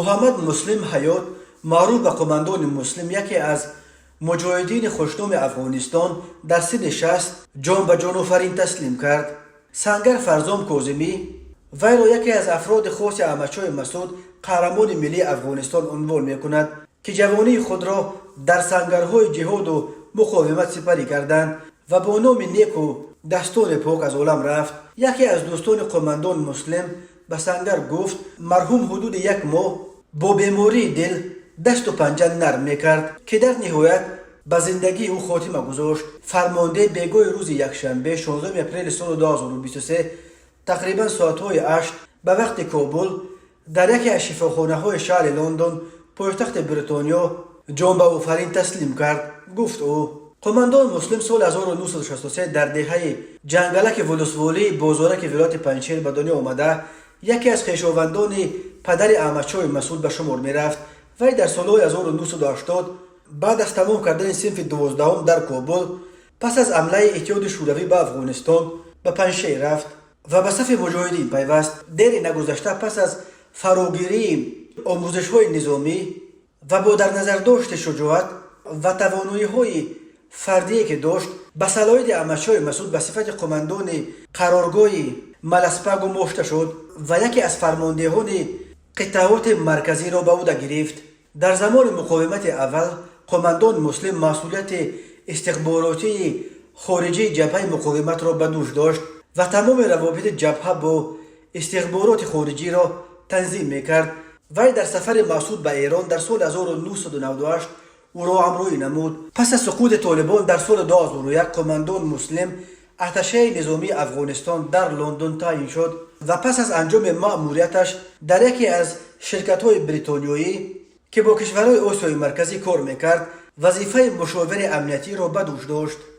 محمد مسلم حیات معروف به قماندان مسلم یکی از مجاهدین خوشنام افغانستان در سن 60 جان به جان آفرین تسلیم کرد. سنگر فرزام کاظمی وی را یکی از افراد خاص احمدشاه مسعود قهرمان ملی افغانستان عنوان می کند که جوانی خود را در سنگرهای جهاد و مقاومت سپری کردند و با نام نیک و دستان پاک از عالم رفت. یکی از دوستان قماندان مسلم به سنگر گفت مرحوم حدود 1 ماه با بیماری دل دست و پنجه نرم میکرد که در نهایت به زندگی او خاتمه گذاشت. فرمانده بیگاه روز یکشنبه 16 اپریل سال 2023 تقریبا ساعتهای 8 به وقت کابل در یکی از شفاخانه‌های شهر لندن پایتخت بریتانیا جان به آفرین تسلیم کرد. گفت او قماندان مسلم سال 1963 در دهه جنگلک ولسوالی بازارک ولایت پنجشیر به دنیا آمده یکی از خویشاوندان پدر احمدشاه مسعود به شمار می رفت. وی در سالهای 1980 بعد از تمام کردن صنف 12 در کابل پس از حمله اتحاد شوروی به افغانستان به پنجشیر رفت و به صف مجاهدین پیوست. دیر نگذشته پس از فراگیری آموزش‌های نظامی و با در نظر داشت شجاعت و توانایی‌های فردی که داشت به صلاحیت احمدشاه مسعود به صفت قماندان قرارگاه ملسپا گماشته شد و یکی از فرماندهان قطعات مرکزی را به عهده گرفت. در زمان مقاومت اول قماندان مسلم مسئولیت استخباراتی خارجی جبهه مقاومت را به دوش داشت و تمام روابط جبهه با استخبارات خارجی را تنظیم میکرد. وی در سفر مقصود به ایران در سال 1998 او را همراهی نمود. پس از سقوط طالبان در سال 2001 قماندان مسلم ارتشه نظامی افغانستان در لندن تعیین شد و پس از انجام مأموریتش در یکی از شرکت‌های بریتانیایی که با کشورهای آسیای مرکزی کار میکرد وظیفه مشاور امنیتی را به دوش داشت.